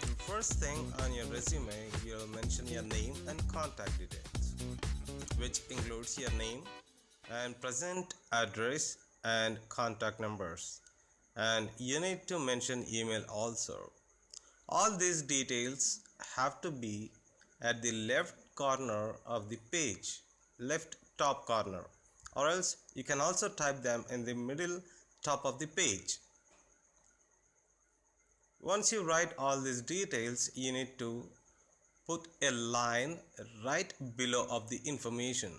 The first thing on your resume, you'll mention your name and contact details, which includes your name and present address and contact numbers. And you need to mention email also. All these details have to be at the left corner of the page, left top corner, or else you can also type them in the middle top of the page. Once you write all these details, you need to put a line right below of the information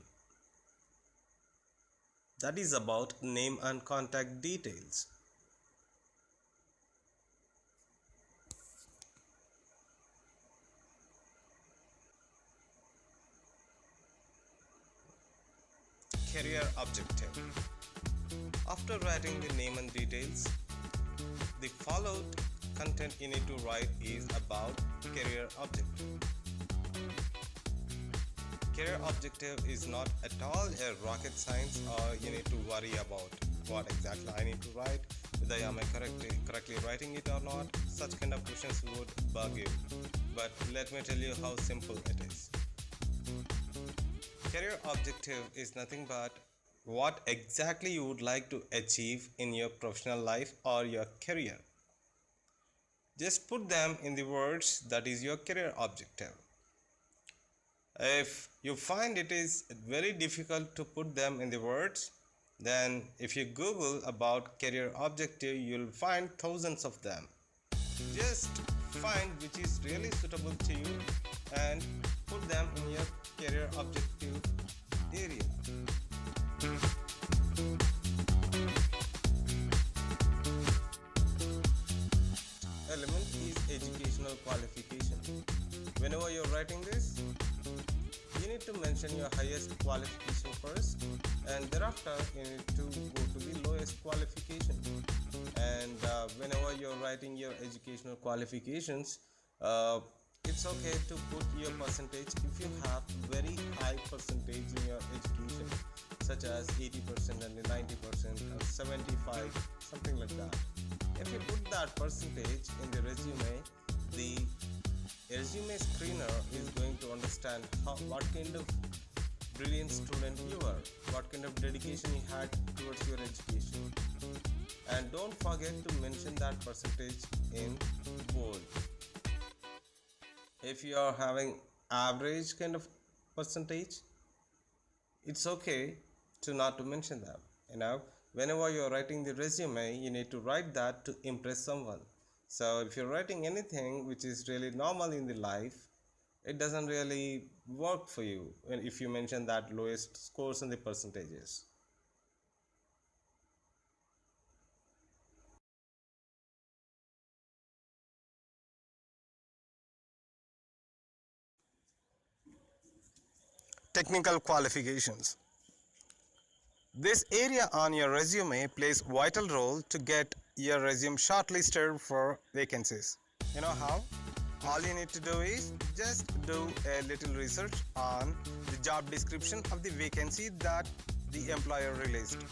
that is about name and contact details. Career objective. After writing the name and details, the followed content you need to write is about career objective. Career objective is not at all a rocket science or you need to worry about what exactly I need to write, whether am I correctly writing it or not. Such kind of questions would bug you. But let me tell you how simple it is. Career objective is nothing but what exactly you would like to achieve in your professional life or your career. Just put them in the words that is your career objective. If you find it is very difficult to put them in the words, then if you Google about career objective, you'll find thousands of them. Just find which is really suitable to you and put them in your career objective area. Element is educational qualification. Whenever you're writing this, you need to mention your highest qualification first, and thereafter you need to go to the lowest qualification. And whenever you're writing your educational qualifications, it's okay to put your percentage if you have very high percentage in your education, such as 80% and 90% or 75, something like that. If you put that percentage in the resume, the resume screener is going to understand what kind of brilliant student you are, what kind of dedication you had towards your education. And don't forget to mention that percentage in bold. If you are having average kind of percentage, it's okay to not to mention them. Whenever you're writing the resume, you need to write that to impress someone. So if you're writing anything which is really normal in the life, it doesn't really work for you if you mention that lowest scores and the percentages. Technical qualifications. This area on your resume plays vital role to get your resume shortlisted for vacancies. You know how? All you need to do is just do a little research on the job description of the vacancy that the employer released.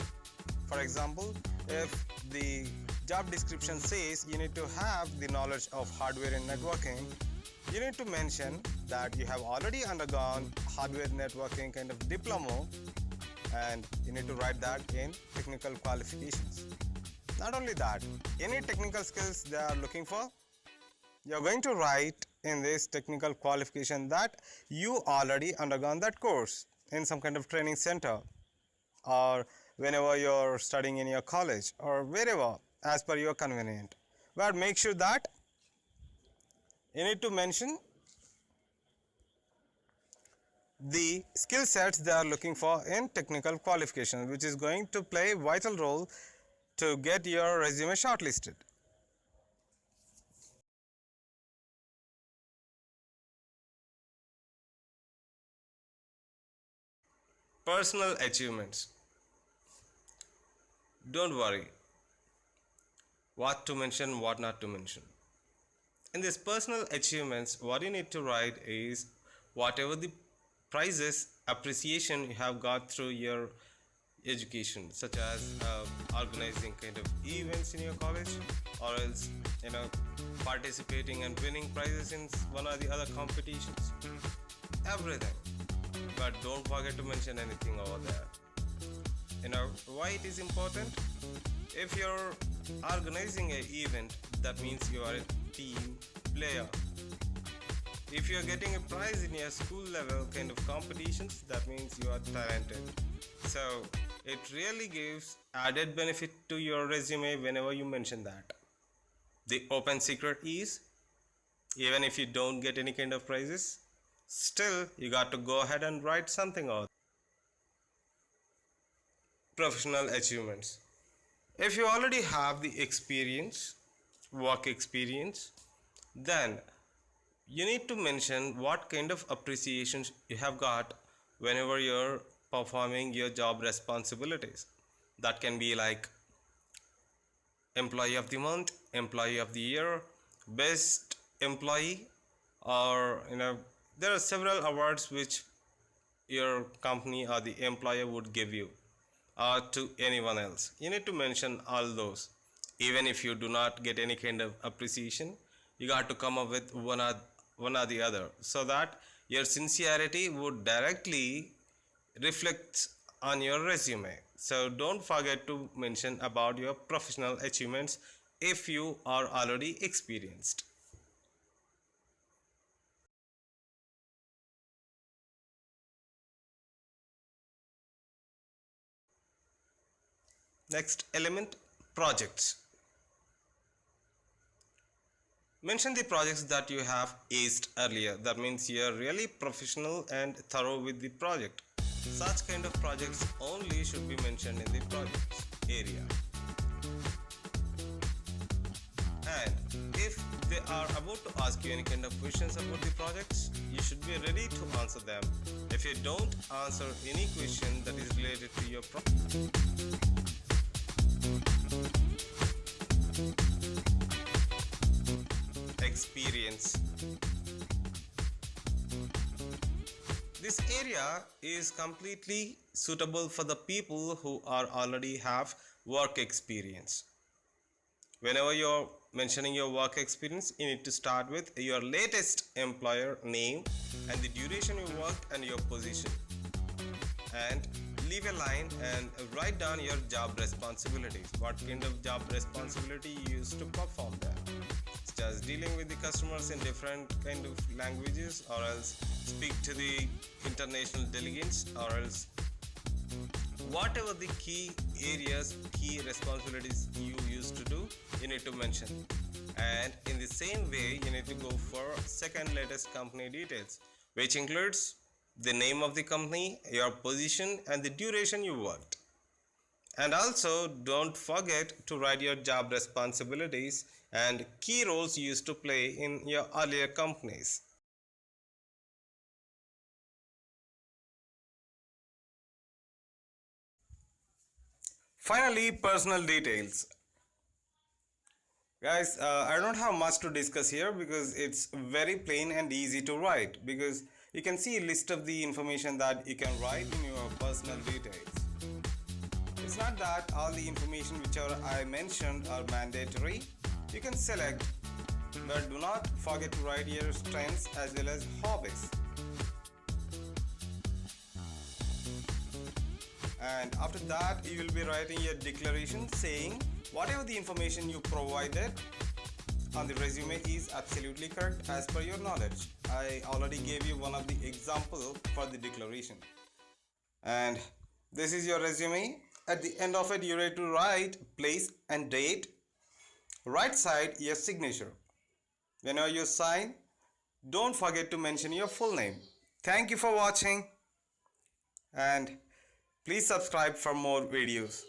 For example, if the job description says you need to have the knowledge of hardware and networking, you need to mention that you have already undergone hardware networking kind of diploma, and you need to write that in technical qualifications. Not only that, any technical skills they are looking for, you're going to write in this technical qualification that you already undergone that course in some kind of training center, or whenever you're studying in your college, or wherever as per your convenient. But make sure that you need to mention the skill sets they are looking for in technical qualification, which is going to play a vital role to get your resume shortlisted. Personal achievements. Don't worry what to mention, what not to mention. In this personal achievements, what you need to write is whatever the prizes, appreciation you have got through your education, such as organizing kind of events in your college, or else participating and winning prizes in one or the other competitions, everything. But don't forget to mention anything over there. Why it is important? If you're organizing an event, that means you are a team player. If you're getting a prize in your school level kind of competitions, that means you are talented. So it really gives added benefit to your resume whenever you mention that. The open secret is, even if you don't get any kind of prizes, still you got to go ahead and write something out. Professional achievements. If you already have the experience, work experience, then you need to mention what kind of appreciations you have got whenever you're performing your job responsibilities. That can be like employee of the month, employee of the year, best employee, or there are several awards which your company or the employer would give you or to anyone else. You need to mention all those. Even if you do not get any kind of appreciation, you got to come up with one or the other, so that your sincerity would directly reflect on your resume. So don't forget to mention about your professional achievements if you are already experienced. Next element, projects. Mention the projects that you have aced earlier. That means you are really professional and thorough with the project. Such kind of projects only should be mentioned in the projects area. And if they are about to ask you any kind of questions about the projects, you should be ready to answer them. If you don't answer any question that is related to your project, experience. This area is completely suitable for the people who are already have work experience. Whenever you're mentioning your work experience, you need to start with your latest employer name and the duration you worked and your position. And leave a line and write down your job responsibilities. What kind of job responsibility you used to perform there, such as dealing with the customers in different kind of languages, or else speak to the international delegates, or else whatever the key areas, key responsibilities you used to do, you need to mention. And in the same way, you need to go for second latest company details, which includes the name of the company, your position, and the duration you worked. And also don't forget to write your job responsibilities and key roles you used to play in your earlier companies. Finally, personal details. Guys, I don't have much to discuss here because it's very plain and easy to write, because you can see a list of the information that you can write in your personal details. It's not that all the information which I mentioned are mandatory. You can select, but do not forget to write your strengths as well as hobbies. And after that, you will be writing your declaration saying whatever the information you provided on the resume is absolutely correct as per your knowledge. I already gave you one of the example for the declaration. And this is your resume. At the end of it, you need to write place and date. Right side, your signature. Whenever you sign, don't forget to mention your full name. Thank you for watching, and please subscribe for more videos.